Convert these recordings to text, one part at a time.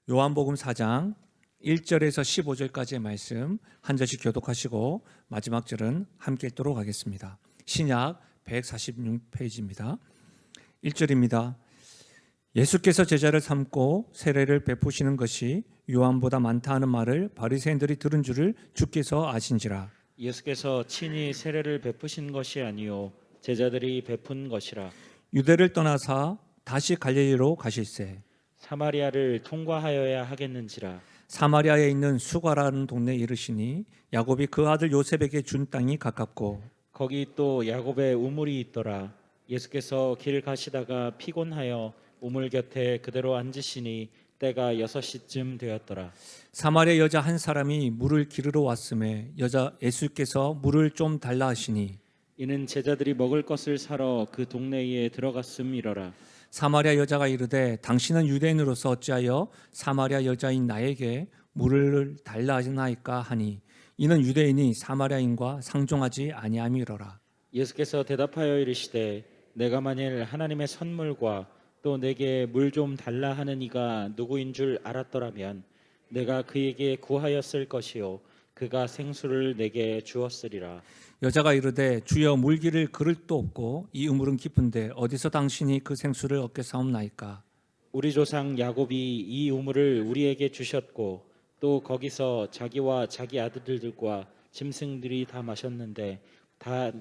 요한복음 4장 1절에서 15절까지의 말씀 한 절씩 교독하시고 마지막 절은 함께 읽도록 하겠습니다. 신약 146페이지입니다. 1절입니다. 예수께서 제자를 삼고 세례를 베푸시는 것이 요한보다 많다 하는 말을 바리새인들이 들은 줄을 주께서 아신지라. 예수께서 친히 세례를 베푸신 것이 아니요 제자들이 베푼 것이라. 유대를 떠나사 다시 갈릴리로 가실새 사마리아를 통과하여야 하겠는지라. 사마리아에 있는 수가라는 동네에 이르시니 야곱이 그 아들 요셉에게 준 땅이 가깝고 거기 또 야곱의 우물이 있더라. 예수께서 길 가시다가 피곤하여 우물 곁에 그대로 앉으시니 때가 6시쯤 되었더라. 사마리아 여자 한 사람이 물을 기르러 왔음에 여자 예수께서 물을 좀 달라 하시니 이는 제자들이 먹을 것을 사러 그 동네에 들어갔음이러라. 사마리아 여자가 이르되 당신은 유대인으로서 어찌하여 사마리아 여자인 나에게 물을 달라 하시나이까 하니 이는 유대인이 사마리아인과 상종하지 아니함이로라. 예수께서 대답하여 이르시되 내가 만일 하나님의 선물과 또 내게 물 좀 달라 하는 이가 누구인 줄 알았더라면 내가 그에게 구하였을 것이요 그가 생수를 내게 주었으리라. 여자가 이르되 주여 물기를 그릇도 없고 이 우물은 깊은데 어디서 당신이 그 생수를 얻게 사옵나이까. 우리 조상 야곱이 이 우물을 우리에게 주셨고 또 거기서 자기와 자기 아들들과 짐승들이 다 마셨는데 다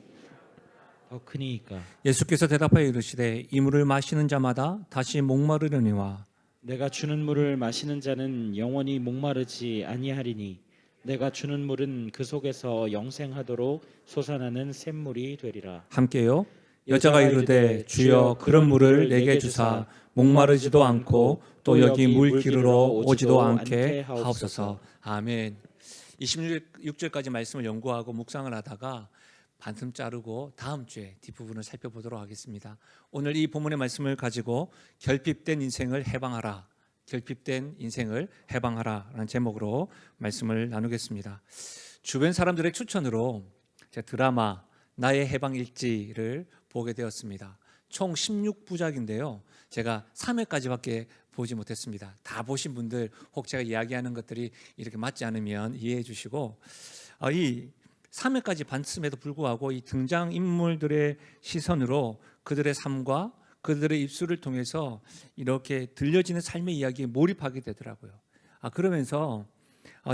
더 크니까. 예수께서 대답하여 이르시되 이 물을 마시는 자마다 다시 목마르려니와 내가 주는 물을 마시는 자는 영원히 목마르지 아니하리니 내가 주는 물은 그 속에서 영생하도록 솟아나는 샘물이 되리라. 함께요. 여자가 이르되 주여 그런 물을 내게 주사 목마르지도 않고 또 여기 물 기르러 오지도 않게 하옵소서. 아멘. 26절까지 말씀을 연구하고 묵상을 하다가 반틈 자르고 다음 주에 뒷부분을 살펴보도록 하겠습니다. 오늘 이 본문의 말씀을 가지고 결핍된 인생을 해방하라, 결핍된 인생을 해방하라 라는 제목으로 말씀을 나누겠습니다. 주변 사람들의 추천으로 제가 드라마 나의 해방일지를 보게 되었습니다. 총 16부작인데요. 제가 3회까지밖에 보지 못했습니다. 다 보신 분들 혹 제가 이야기하는 것들이 이렇게 맞지 않으면 이해해 주시고 이 3회까지 봤음에도 불구하고 이 등장인물들의 시선으로 그들의 삶과 그들의 입술을 통해서 이렇게 들려지는 삶의 이야기에 몰입하게 되더라고요. 그러면서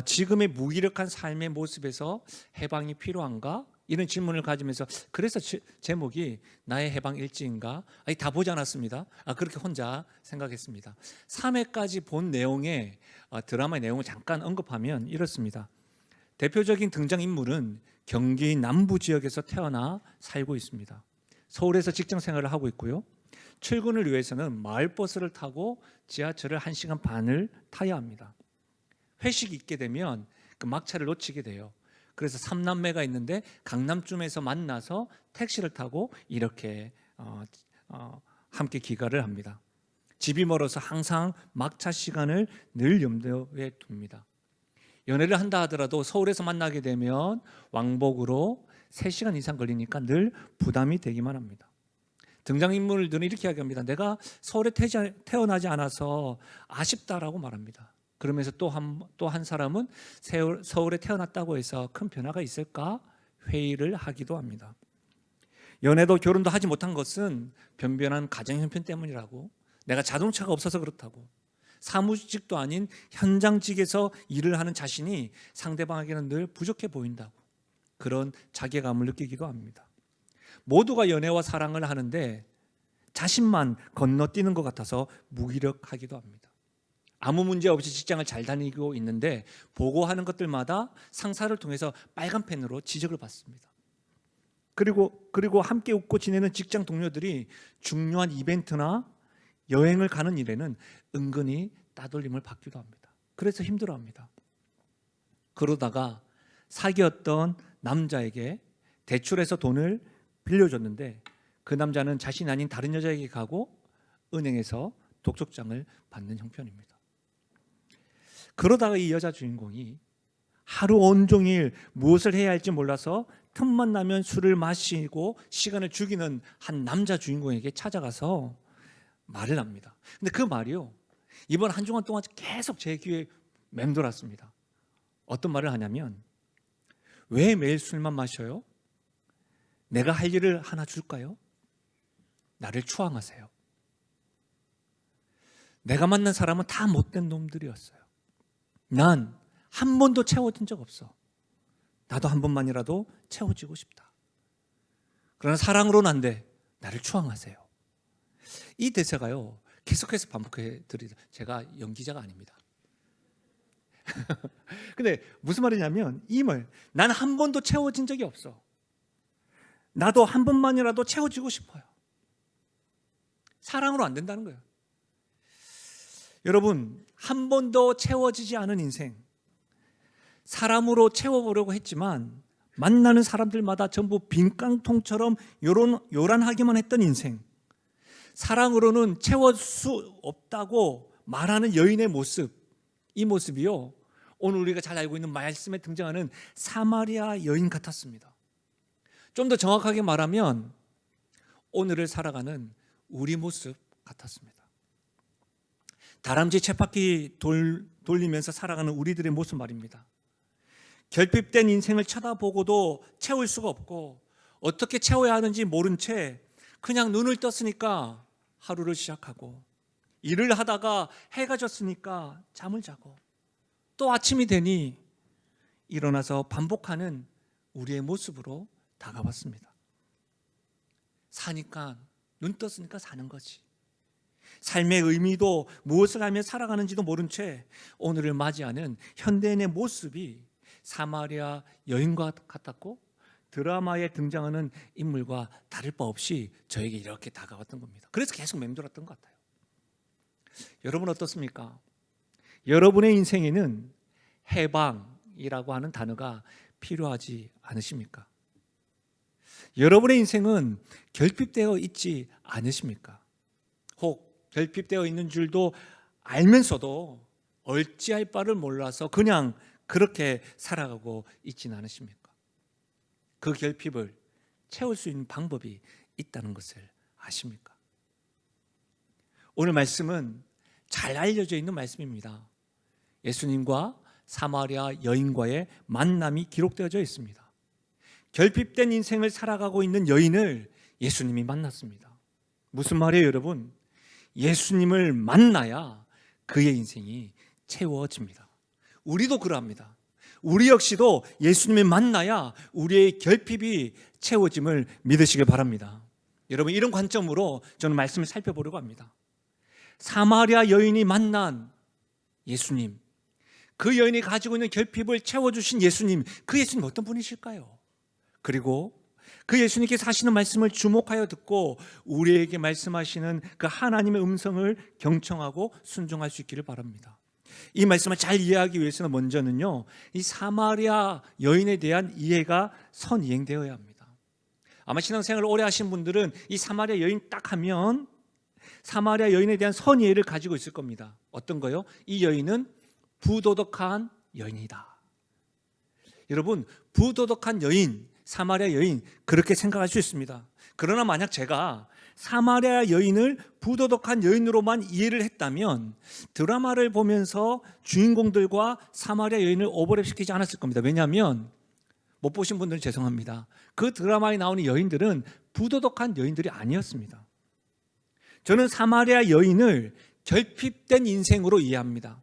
지금의 무기력한 삶의 모습에서 해방이 필요한가? 이런 질문을 가지면서 그래서 제목이 나의 해방 일지인가? 다 보지 않았습니다. 그렇게 혼자 생각했습니다. 3회까지 본 내용의 드라마의 내용을 잠깐 언급하면 이렇습니다. 대표적인 등장인물은 경기 남부 지역에서 태어나 살고 있습니다. 서울에서 직장 생활을 하고 있고요. 출근을 위해서는 마을버스를 타고 지하철을 1시간 반을 타야 합니다. 회식이 있게 되면 그 막차를 놓치게 돼요. 그래서 3남매가 있는데 강남쯤에서 만나서 택시를 타고 이렇게 함께 귀가를 합니다. 집이 멀어서 항상 막차 시간을 늘 염두에 둡니다. 연애를 한다 하더라도 서울에서 만나게 되면 왕복으로 3시간 이상 걸리니까 늘 부담이 되기만 합니다. 등장인물들은 이렇게 이야기합니다. 내가 서울에 태어나지 않아서 아쉽다라고 말합니다. 그러면서 또 한 사람은 서울에 태어났다고 해서 큰 변화가 있을까 회의를 하기도 합니다. 연애도 결혼도 하지 못한 것은 변변한 가정 형편 때문이라고, 내가 자동차가 없어서 그렇다고, 사무직도 아닌 현장직에서 일을 하는 자신이 상대방에게는 늘 부족해 보인다고 그런 자괴감을 느끼기도 합니다. 모두가 연애와 사랑을 하는데 자신만 건너뛰는 것 같아서 무기력하기도 합니다. 아무 문제 없이 직장을 잘 다니고 있는데 보고하는 것들마다 상사를 통해서 빨간 펜으로 지적을 받습니다. 그리고 함께 웃고 지내는 직장 동료들이 중요한 이벤트나 여행을 가는 일에는 은근히 따돌림을 받기도 합니다. 그래서 힘들어합니다. 그러다가 사귀었던 남자에게 대출해서 돈을 빌려줬는데 그 남자는 자신이 아닌 다른 여자에게 가고 은행에서 독촉장을 받는 형편입니다. 그러다가 이 여자 주인공이 하루 온종일 무엇을 해야 할지 몰라서 틈만 나면 술을 마시고 시간을 죽이는 한 남자 주인공에게 찾아가서 말을 합니다. 근데 그 말이요, 이번 한 주간 동안 계속 제 귀에 맴돌았습니다. 어떤 말을 하냐면, 왜 매일 술만 마셔요? 내가 할 일을 하나 줄까요? 나를 추앙하세요. 내가 만난 사람은 다 못된 놈들이었어요. 난 한 번도 채워진 적 없어. 나도 한 번만이라도 채워지고 싶다. 그러나 사랑으로는 안 돼. 나를 추앙하세요. 이 대사가요, 계속해서 반복해 드리다. 제가 연기자가 아닙니다. 근데 무슨 말이냐면, 이 말, 난 한 번도 채워진 적이 없어. 나도 한 번만이라도 채워지고 싶어요. 사랑으로 안 된다는 거예요. 여러분, 한 번도 채워지지 않은 인생, 사람으로 채워보려고 했지만 만나는 사람들마다 전부 빈깡통처럼 요란하기만 했던 인생, 사랑으로는 채울 수 없다고 말하는 여인의 모습, 이 모습이요, 오늘 우리가 잘 알고 있는 말씀에 등장하는 사마리아 여인 같았습니다. 좀 더 정확하게 말하면 오늘을 살아가는 우리 모습 같았습니다. 다람쥐 쳇바퀴 돌리면서 살아가는 우리들의 모습 말입니다. 결핍된 인생을 쳐다보고도 채울 수가 없고 어떻게 채워야 하는지 모른 채 그냥 눈을 떴으니까 하루를 시작하고, 일을 하다가 해가 졌으니까 잠을 자고, 또 아침이 되니 일어나서 반복하는 우리의 모습으로 다가왔습니다. 사니까, 눈 떴으니까 사는 거지. 삶의 의미도 무엇을 하며 살아가는지도 모른 채 오늘을 맞이하는 현대인의 모습이 사마리아 여인과 같았고, 드라마에 등장하는 인물과 다를 바 없이 저에게 이렇게 다가왔던 겁니다. 그래서 계속 맴돌았던 것 같아요. 여러분 어떻습니까? 여러분의 인생에는 해방이라고 하는 단어가 필요하지 않으십니까? 여러분의 인생은 결핍되어 있지 않으십니까? 혹 결핍되어 있는 줄도 알면서도 어찌할 바를 몰라서 그냥 그렇게 살아가고 있지는 않으십니까? 그 결핍을 채울 수 있는 방법이 있다는 것을 아십니까? 오늘 말씀은 잘 알려져 있는 말씀입니다. 예수님과 사마리아 여인과의 만남이 기록되어져 있습니다. 결핍된 인생을 살아가고 있는 여인을 예수님이 만났습니다. 무슨 말이에요, 여러분? 예수님을 만나야 그의 인생이 채워집니다. 우리도 그러합니다. 우리 역시도 예수님을 만나야 우리의 결핍이 채워짐을 믿으시길 바랍니다. 여러분, 이런 관점으로 저는 말씀을 살펴보려고 합니다. 사마리아 여인이 만난 예수님, 그 여인이 가지고 있는 결핍을 채워주신 예수님, 그 예수님 어떤 분이실까요? 그리고 그 예수님께서 하시는 말씀을 주목하여 듣고 우리에게 말씀하시는 그 하나님의 음성을 경청하고 순종할 수 있기를 바랍니다. 이 말씀을 잘 이해하기 위해서는 먼저는요, 이 사마리아 여인에 대한 이해가 선이행되어야 합니다. 아마 신앙생활을 오래 하신 분들은 이 사마리아 여인 딱 하면 사마리아 여인에 대한 선이해를 가지고 있을 겁니다. 어떤 거요? 이 여인은 부도덕한 여인이다. 여러분, 부도덕한 여인, 사마리아 여인, 그렇게 생각할 수 있습니다. 그러나 만약 제가 사마리아 여인을 부도덕한 여인으로만 이해를 했다면 드라마를 보면서 주인공들과 사마리아 여인을 오버랩시키지 않았을 겁니다. 왜냐하면 못 보신 분들은 죄송합니다. 그 드라마에 나오는 여인들은 부도덕한 여인들이 아니었습니다. 저는 사마리아 여인을 결핍된 인생으로 이해합니다.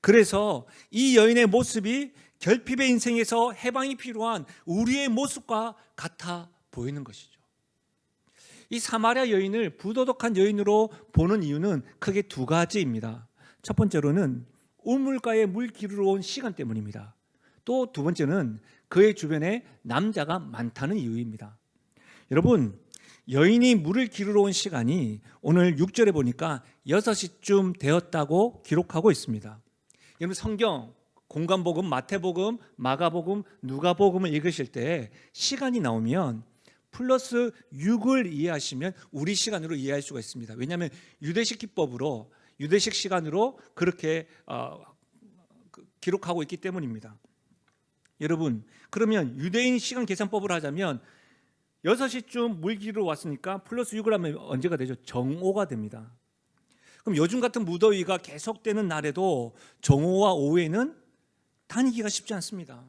그래서 이 여인의 모습이 결핍의 인생에서 해방이 필요한 우리의 모습과 같아 보이는 것이죠. 이 사마리아 여인을 부도덕한 여인으로 보는 이유는 크게 두 가지입니다. 첫 번째로는 우물가에 물 기르러 온 시간 때문입니다. 또 두 번째는 그의 주변에 남자가 많다는 이유입니다. 여러분, 여인이 물을 기르러 온 시간이 오늘 6절에 보니까 6시쯤 되었다고 기록하고 있습니다. 여러분, 성경 공간복음, 마태복음, 마가복음, 누가복음을 읽으실 때 시간이 나오면 플러스 6을 이해하시면 우리 시간으로 이해할 수가 있습니다. 왜냐하면 유대식 기법으로, 유대식 시간으로 그렇게 기록하고 있기 때문입니다. 여러분, 그러면 유대인 시간 계산법을 하자면 6시쯤 물 기르러 왔으니까 플러스 6을 하면 언제가 되죠? 정오가 됩니다. 그럼 요즘 같은 무더위가 계속되는 날에도 정오와 오후에는 다니기가 쉽지 않습니다.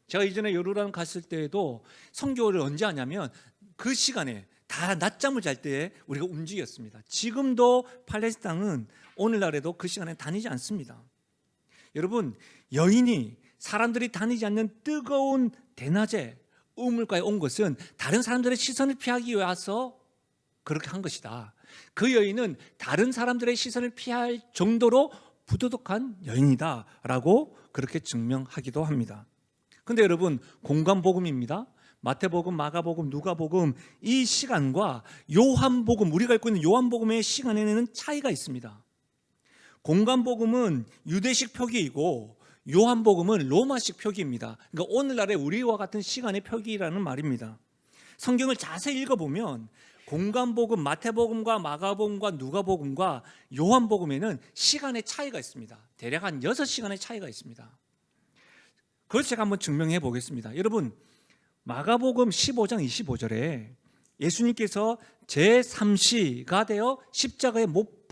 제가 이전에 요르단 갔을 때에도 선교를 언제 하냐면 그 시간에 다 낮잠을 잘 때 우리가 움직였습니다. 지금도 팔레스타인 땅은 오늘날에도 그 시간에 다니지 않습니다. 여러분, 여인이 사람들이 다니지 않는 뜨거운 대낮에 우물가에 온 것은 다른 사람들의 시선을 피하기 위해서 그렇게 한 것이다. 그 여인은 다른 사람들의 시선을 피할 정도로 부도덕한 여인이다 라고 그렇게 증명하기도 합니다. 근데 여러분, 공간복음입니다. 마태복음, 마가복음, 누가복음 이 시간과 요한복음, 우리가 읽고 있는 요한복음의 시간에는 차이가 있습니다. 공간복음은 유대식 표기이고 요한복음은 로마식 표기입니다. 그러니까 오늘날의 우리와 같은 시간의 표기라는 말입니다. 성경을 자세히 읽어보면 공간복음, 마태복음과 마가복음과 누가복음과 요한복음에는 시간의 차이가 있습니다. 대략 한 6시간의 차이가 있습니다. 그걸 제가 한번 증명해 보겠습니다. 여러분, 마가복음 15장 25절에 예수님께서 제3시가 되어 십자가에 못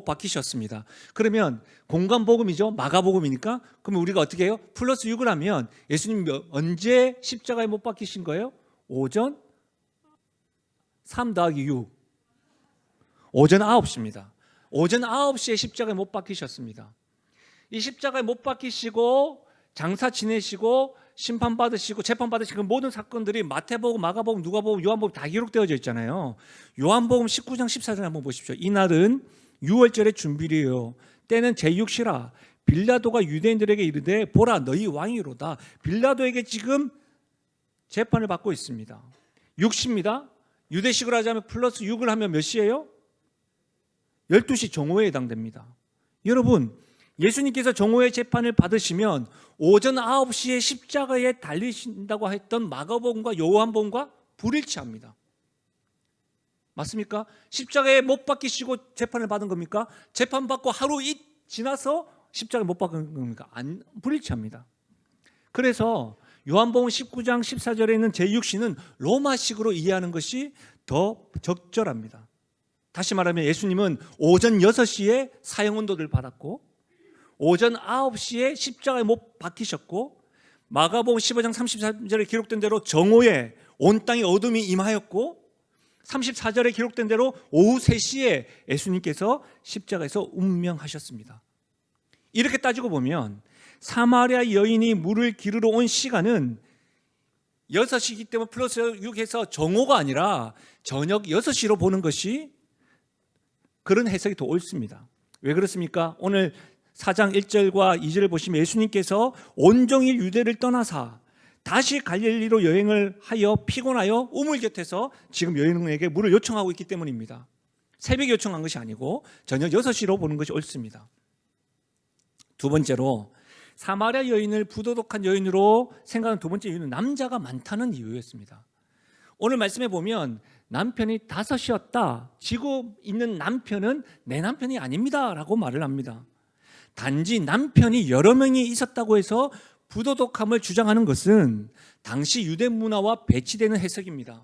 박히셨습니다. 그러면 공간복음이죠. 마가복음이니까. 그러면 우리가 어떻게 해요? 플러스 6을 하면 예수님 언제 십자가에 못 박히신 거예요? 오전 3 더하기 6. 오전 9시입니다. 오전 9시에 십자가에 못 박히셨습니다. 이 십자가에 못 박히시고 장사 지내시고 심판받으시고 재판받으시고 모든 사건들이 마태복음, 마가복음, 누가복음, 요한복음 다 기록되어져 있잖아요. 요한복음 19장 14절 한번 보십시오. 이날은 6월절의 준비리요 때는 제6시라 빌라도가 유대인들에게 이르되 보라 너희 왕이로다. 빌라도에게 지금 재판을 받고 있습니다. 6시입니다. 유대식으로 하자면 플러스 6을 하면 몇 시예요? 12시 정오에 해당됩니다. 여러분, 예수님께서 정오의 재판을 받으시면 오전 9시에 십자가에 달리신다고 했던 마가복음과 요한복음과 불일치합니다. 맞습니까? 십자가에 못 박히시고 재판을 받은 겁니까? 재판받고 하루 지나서 십자가에 못 박은 겁니까? 불일치합니다. 그래서 요한복음 19장 14절에 있는 제6시는 로마식으로 이해하는 것이 더 적절합니다. 다시 말하면 예수님은 오전 6시에 사형언도를 받았고 오전 9시에 십자가에 못 박히셨고 마가복음 15장 34절에 기록된 대로 정오에 온 땅에 어둠이 임하였고 34절에 기록된 대로 오후 3시에 예수님께서 십자가에서 운명하셨습니다. 이렇게 따지고 보면 사마리아 여인이 물을 기르러 온 시간은 6시이기 때문에 플러스 6해서 정오가 아니라 저녁 6시로 보는 것이 그런 해석이 더 옳습니다. 왜 그렇습니까? 오늘 4장 1절과 2절을 보시면 예수님께서 온종일 유대를 떠나사 다시 갈릴리로 여행을 하여 피곤하여 우물 곁에서 지금 여인에게 물을 요청하고 있기 때문입니다. 새벽에 요청한 것이 아니고 저녁 6시로 보는 것이 옳습니다. 두 번째로 사마리아 여인을 부도덕한 여인으로 생각하는 두 번째 이유는 남자가 많다는 이유였습니다. 오늘 말씀해 보면 남편이 5이었다. 지고 있는 남편은 내 남편이 아닙니다 라고 말을 합니다. 단지 남편이 여러 명이 있었다고 해서 부도덕함을 주장하는 것은 당시 유대 문화와 배치되는 해석입니다.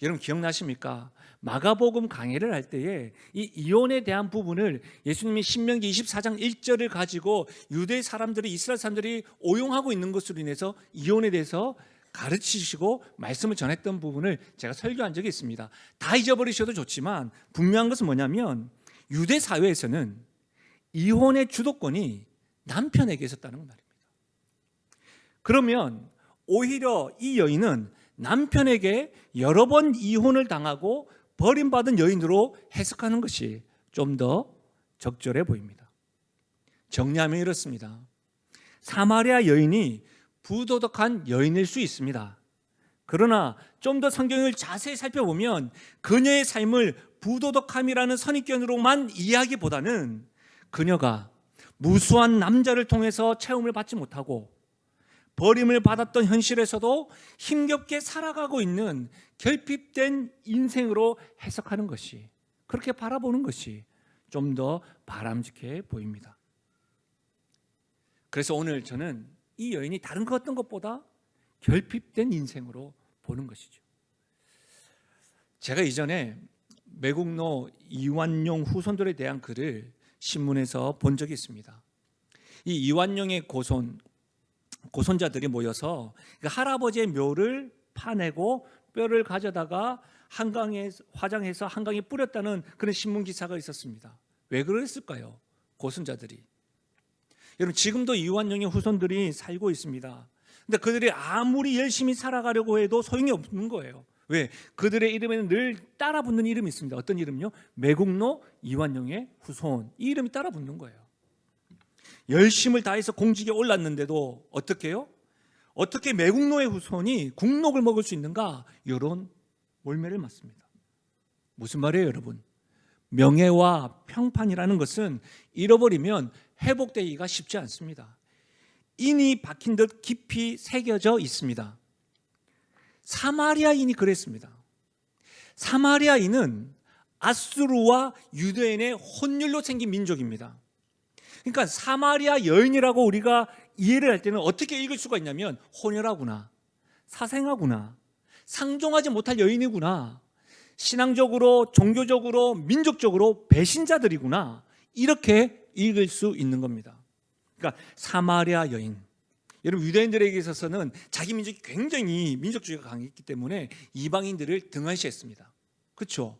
여러분 기억나십니까? 마가복음 강해를 할 때에 이 이혼에 대한 부분을 예수님이 신명기 24장 1절을 가지고 유대 사람들이 이스라엘 사람들이 오용하고 있는 것으로 인해서 이혼에 대해서 가르치시고 말씀을 전했던 부분을 제가 설교한 적이 있습니다. 다 잊어버리셔도 좋지만 분명한 것은 뭐냐면 유대 사회에서는 이혼의 주도권이 남편에게 있었다는 말입니다. 그러면 오히려 이 여인은 남편에게 여러 번 이혼을 당하고 버림받은 여인으로 해석하는 것이 좀 더 적절해 보입니다. 정리하면 이렇습니다. 사마리아 여인이 부도덕한 여인일 수 있습니다. 그러나 좀 더 성경을 자세히 살펴보면 그녀의 삶을 부도덕함이라는 선입견으로만 이해하기보다는 그녀가 무수한 남자를 통해서 체험을 받지 못하고 버림을 받았던 현실에서도 힘겹게 살아가고 있는 결핍된 인생으로 해석하는 것이, 그렇게 바라보는 것이 좀 더 바람직해 보입니다. 그래서 오늘 저는 이 여인이 다른 어떤 것보다 결핍된 인생으로 보는 것이죠. 제가 이전에 매국노 이완용 후손들에 대한 글을 신문에서 본 적이 있습니다. 이 이완용의 고손자들이 모여서 할아버지의 묘를 파내고 뼈를 가져다가 한강에 화장해서 한강에 뿌렸다는 그런 신문 기사가 있었습니다. 왜 그랬을까요? 고손자들이. 여러분, 지금도 이완용의 후손들이 살고 있습니다. 근데 그들이 아무리 열심히 살아가려고 해도 소용이 없는 거예요. 왜? 그들의 이름에는 늘 따라붙는 이름이 있습니다. 어떤 이름요? 매국노 이완용의 후손. 이 이름이 따라붙는 거예요. 열심을 다해서 공직에 올랐는데도 어떻게 해요? 어떻게 매국노의 후손이 국록을 먹을 수 있는가? 이런 몰매를 맞습니다. 무슨 말이에요, 여러분? 명예와 평판이라는 것은 잃어버리면 회복되기가 쉽지 않습니다. 인이 박힌 듯 깊이 새겨져 있습니다. 사마리아인이 그랬습니다. 사마리아인은 아수르와 유대인의 혼혈로 생긴 민족입니다. 그러니까 사마리아 여인이라고 우리가 이해를 할 때는 어떻게 읽을 수가 있냐면 혼혈하구나, 사생하구나, 상종하지 못할 여인이구나, 신앙적으로, 종교적으로, 민족적으로 배신자들이구나, 이렇게 읽을 수 있는 겁니다. 그러니까 사마리아 여인, 여러분, 유대인들에게 있어서는 자기 민족이 굉장히 민족주의가 강했기 때문에 이방인들을 등한시했습니다. 그렇죠?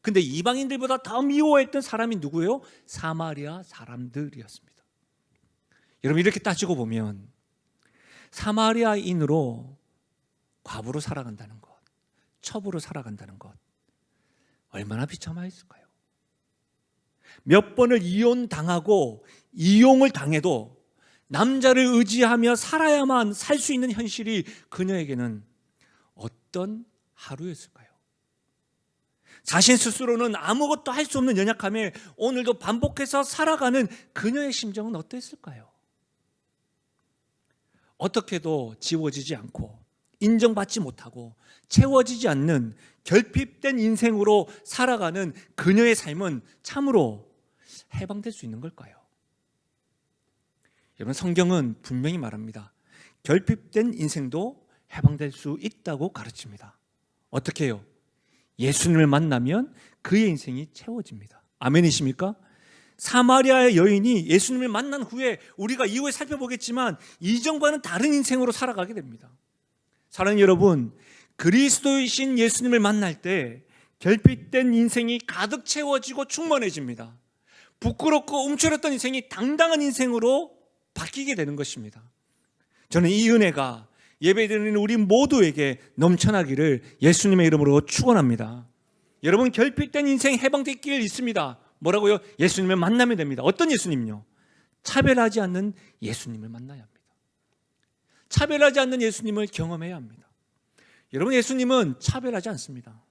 근데 이방인들보다 더 미워했던 사람이 누구예요? 사마리아 사람들이었습니다. 여러분, 이렇게 따지고 보면 사마리아인으로 과부로 살아간다는 것, 첩으로 살아간다는 것, 얼마나 비참하였을까요? 몇 번을 이혼당하고 이용을 당해도 남자를 의지하며 살아야만 살 수 있는 현실이 그녀에게는 어떤 하루였을까요? 자신 스스로는 아무것도 할 수 없는 연약함에 오늘도 반복해서 살아가는 그녀의 심정은 어땠을까요? 어떻게도 지워지지 않고 인정받지 못하고 채워지지 않는 결핍된 인생으로 살아가는 그녀의 삶은 참으로 해방될 수 있는 걸까요? 여러분, 성경은 분명히 말합니다. 결핍된 인생도 해방될 수 있다고 가르칩니다. 어떻게 해요? 예수님을 만나면 그의 인생이 채워집니다. 아멘이십니까? 사마리아의 여인이 예수님을 만난 후에 우리가 이후에 살펴보겠지만 이전과는 다른 인생으로 살아가게 됩니다. 사랑하는 여러분, 그리스도이신 예수님을 만날 때 결핍된 인생이 가득 채워지고 충만해집니다. 부끄럽고 움츠렸던 인생이 당당한 인생으로 바뀌게 되는 것입니다. 저는 이 은혜가 예배드리는 우리 모두에게 넘쳐나기를 예수님의 이름으로 축원합니다. 여러분, 결핍된 인생 해방될 길 있습니다. 뭐라고요? 예수님을 만나면 됩니다. 어떤 예수님요? 차별하지 않는 예수님을 만나야 합니다. 차별하지 않는 예수님을 경험해야 합니다. 여러분, 예수님은 차별하지 않습니다.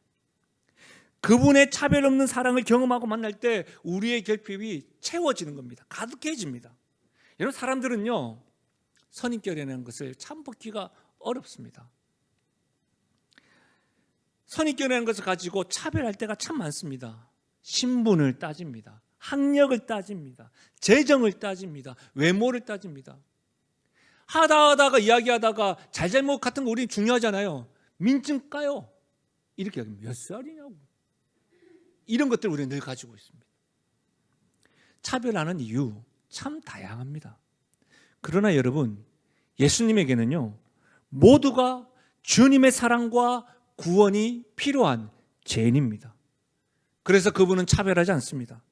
그분의 차별 없는 사랑을 경험하고 만날 때 우리의 결핍이 채워지는 겁니다. 가득해집니다. 여러분, 사람들은요, 선입견이라는 것을 참 벗기가 어렵습니다. 선입견이라는 것을 가지고 차별할 때가 참 많습니다. 신분을 따집니다. 학력을 따집니다. 재정을 따집니다. 외모를 따집니다. 하다가 이야기하다가 잘잘못 같은 거 우리는 중요하잖아요. 민증 까요. 이렇게 여기면 몇 살이냐고. 이런 것들 우리는 늘 가지고 있습니다. 차별하는 이유 참 다양합니다. 그러나 여러분, 예수님에게는요, 모두가 주님의 사랑과 구원이 필요한 죄인입니다. 그래서 그분은 차별하지 않습니다.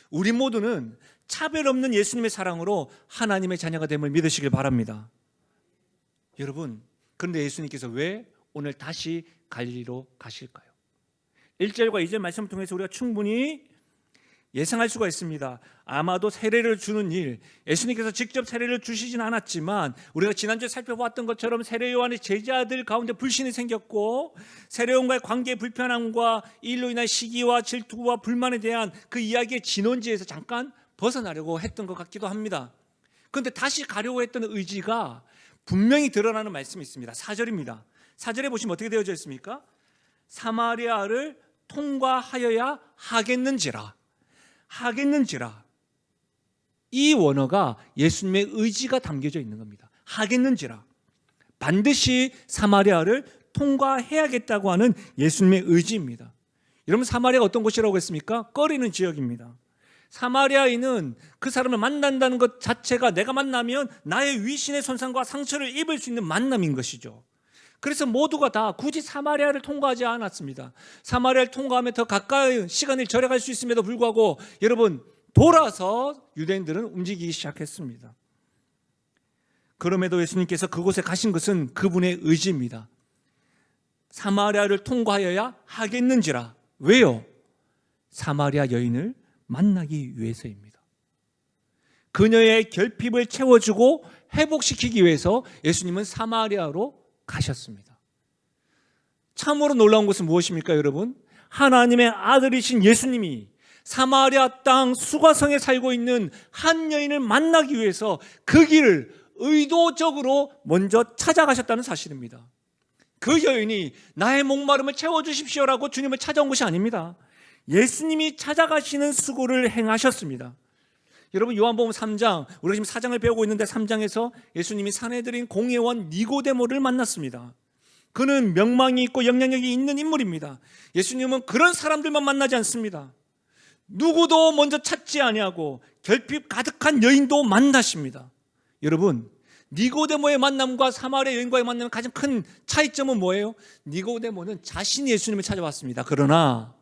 우리 모두는 차별 없는 예수님의 사랑으로 하나님의 자녀가 됨을 믿으시길 바랍니다. 여러분, 그런데 예수님께서 왜 오늘 다시 갈릴리로 가실까요? 1절과 2절 말씀을 통해서 우리가 충분히 예상할 수가 있습니다. 아마도 세례를 주는 일, 예수님께서 직접 세례를 주시진 않았지만 우리가 지난주에 살펴봤던 것처럼 세례 요한의 제자들 가운데 불신이 생겼고 세례 요한과의 관계의 불편함과 일로 인한 시기와 질투와 불만에 대한 그 이야기의 진원지에서 잠깐 벗어나려고 했던 것 같기도 합니다. 그런데 다시 가려고 했던 의지가 분명히 드러나는 말씀이 있습니다. 4절입니다. 4절에 보시면 어떻게 되어져 있습니까? 사마리아를 통과하여야 하겠는지라. 이 원어가 예수님의 의지가 담겨져 있는 겁니다. 하겠는지라. 반드시 사마리아를 통과해야겠다고 하는 예수님의 의지입니다. 여러분, 사마리아가 어떤 곳이라고 했습니까? 꺼리는 지역입니다. 사마리아인은 그 사람을 만난다는 것 자체가 내가 만나면 나의 위신의 손상과 상처를 입을 수 있는 만남인 것이죠. 그래서 모두가 다 굳이 사마리아를 통과하지 않았습니다. 사마리아를 통과하면 더 가까이 시간을 절약할 수 있음에도 불구하고 여러분, 돌아서 유대인들은 움직이기 시작했습니다. 그럼에도 예수님께서 그곳에 가신 것은 그분의 의지입니다. 사마리아를 통과하여야 하겠는지라. 왜요? 사마리아 여인을 만나기 위해서입니다. 그녀의 결핍을 채워주고 회복시키기 위해서 예수님은 사마리아로 가셨습니다. 참으로 놀라운 것은 무엇입니까, 여러분? 하나님의 아들이신 예수님이 사마리아 땅 수가성에 살고 있는 한 여인을 만나기 위해서 그 길을 의도적으로 먼저 찾아가셨다는 사실입니다. 그 여인이 나의 목마름을 채워주십시오라고 주님을 찾아온 것이 아닙니다. 예수님이 찾아가시는 수고를 행하셨습니다. 여러분, 요한복음 3장, 우리가 지금 4장을 배우고 있는데 3장에서 예수님이 산헤드린 공회원 니고데모를 만났습니다. 그는 명망이 있고 영향력이 있는 인물입니다. 예수님은 그런 사람들만 만나지 않습니다. 누구도 먼저 찾지 아니하고 결핍 가득한 여인도 만나십니다. 여러분, 니고데모의 만남과 사마리아 여인과의 만남의 가장 큰 차이점은 뭐예요? 니고데모는 자신이 예수님을 찾아왔습니다. 그러나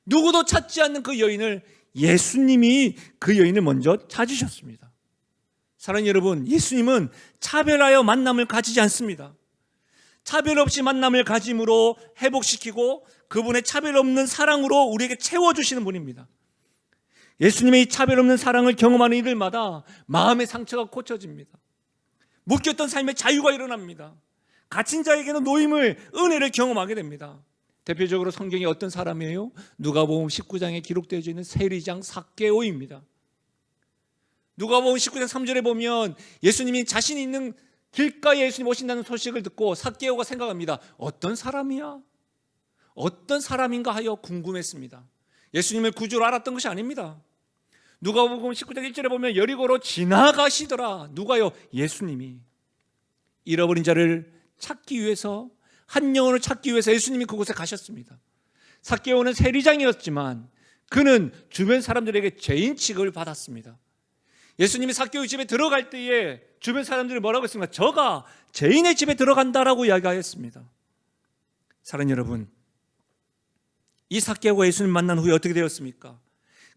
누구도 찾지 않는 그 여인을 예수님이 그 여인을 먼저 찾으셨습니다. 사랑하는 여러분, 예수님은 차별하여 만남을 가지지 않습니다. 차별 없이 만남을 가짐으로 회복시키고 그분의 차별 없는 사랑으로 우리에게 채워주시는 분입니다. 예수님의 이 차별 없는 사랑을 경험하는 이들마다 마음의 상처가 고쳐집니다. 묶였던 삶의 자유가 일어납니다. 갇힌 자에게는 노임을, 은혜를 경험하게 됩니다. 대표적으로 성경이 어떤 사람이에요? 누가복음 19장에 기록되어 있는 세리장 삭개오입니다. 누가복음 19장 3절에 보면 예수님이 자신이 있는 길가에 예수님 오신다는 소식을 듣고 삭개오가 생각합니다. 어떤 사람이야? 어떤 사람인가 하여 궁금했습니다. 예수님을 구주로 알았던 것이 아닙니다. 누가복음 19장 1절에 보면 여리고로 지나가시더라. 누가요? 예수님이. 잃어버린 자를 찾기 위해서, 한 영혼을 찾기 위해서 예수님이 그곳에 가셨습니다. 삭개오는 세리장이었지만 그는 주변 사람들에게 죄인 취급을 받았습니다. 예수님이 삭개오 집에 들어갈 때에 주변 사람들이 뭐라고 했습니까? 저가 죄인의 집에 들어간다라고 이야기하였습니다. 사랑하는 여러분, 이 삭개오가 예수님 만난 후에 어떻게 되었습니까?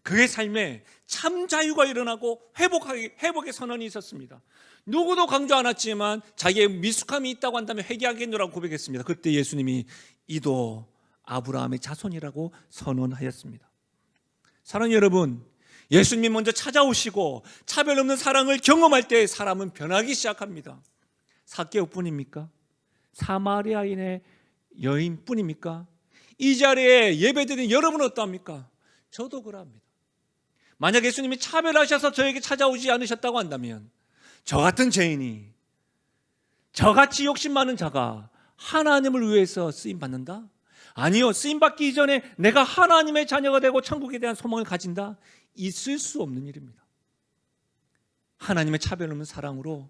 그의 삶에 참 자유가 일어나고 회복의 선언이 있었습니다. 누구도 강조 안 했지만 자기의 미숙함이 있다고 한다면 회개하겠노라고 고백했습니다. 그때 예수님이 이도 아브라함의 자손이라고 선언하였습니다. 사랑하는 여러분, 예수님이 먼저 찾아오시고 차별 없는 사랑을 경험할 때 사람은 변하기 시작합니다. 삭개오뿐입니까? 사마리아인의 여인뿐입니까? 이 자리에 예배드린 여러분은 어떠합니까? 저도 그럽니다. 만약 예수님이 차별하셔서 저에게 찾아오지 않으셨다고 한다면 저 같은 죄인이, 저같이 욕심 많은 자가 하나님을 위해서 쓰임받는다? 아니요, 쓰임받기 이전에 내가 하나님의 자녀가 되고 천국에 대한 소망을 가진다? 있을 수 없는 일입니다. 하나님의 차별 없는 사랑으로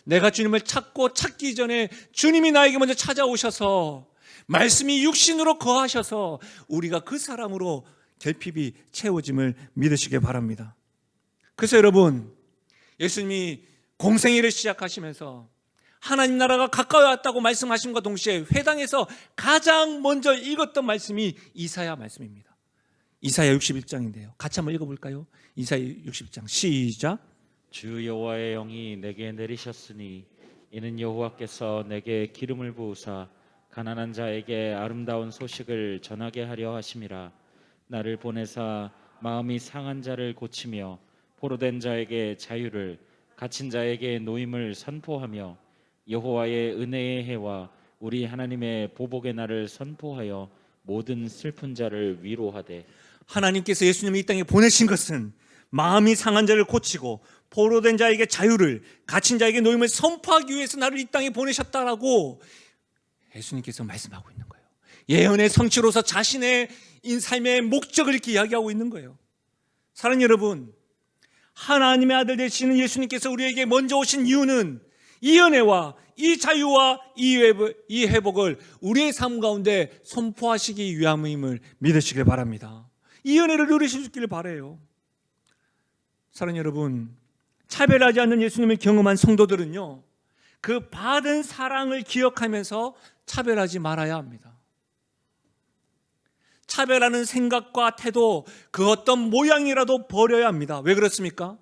내가 주님을 찾기 전에 주님이 나에게 먼저 찾아오셔서 말씀이 육신으로 거하셔서 우리가 그 사랑으로 결핍이 채워짐을 믿으시기 바랍니다. 그래서 여러분, 예수님이 공생애를 시작하시면서 하나님 나라가 가까이 왔다고 말씀하심과 동시에 회당에서 가장 먼저 읽었던 말씀이 이사야 말씀입니다. 이사야 61장인데요. 같이 한번 읽어볼까요? 이사야 61장 시작. 주 여호와의 영이 내게 내리셨으니 이는 여호와께서 내게 기름을 부으사 가난한 자에게 아름다운 소식을 전하게 하려 하심이라. 나를 보내사 마음이 상한 자를 고치며 포로된 자에게 자유를, 갇힌 자에게 노임을 선포하며 여호와의 은혜의 해와 우리 하나님의 보복의 날을 선포하여 모든 슬픈 자를 위로하되. 하나님께서 예수님을 이 땅에 보내신 것은 마음이 상한 자를 고치고 포로된 자에게 자유를, 갇힌 자에게 노임을 선포하기 위해서 나를 이 땅에 보내셨다라고 예수님께서 말씀하고 있는 거예요. 예언의 성취로서 자신의 삶의 목적을 이렇게 이야기하고 있는 거예요. 사랑하는 여러분, 하나님의 아들 되시는 예수님께서 우리에게 먼저 오신 이유는 이 은혜와 이 자유와 이 회복을 우리의 삶 가운데 선포하시기 위함임을 믿으시길 바랍니다. 이 은혜를 누리실 수 있기를 바라요. 사랑하는 여러분, 차별하지 않는 예수님을 경험한 성도들은요, 그 받은 사랑을 기억하면서 차별하지 말아야 합니다. 차별하는 생각과 태도, 그 어떤 모양이라도 버려야 합니다. 왜 그렇습니까?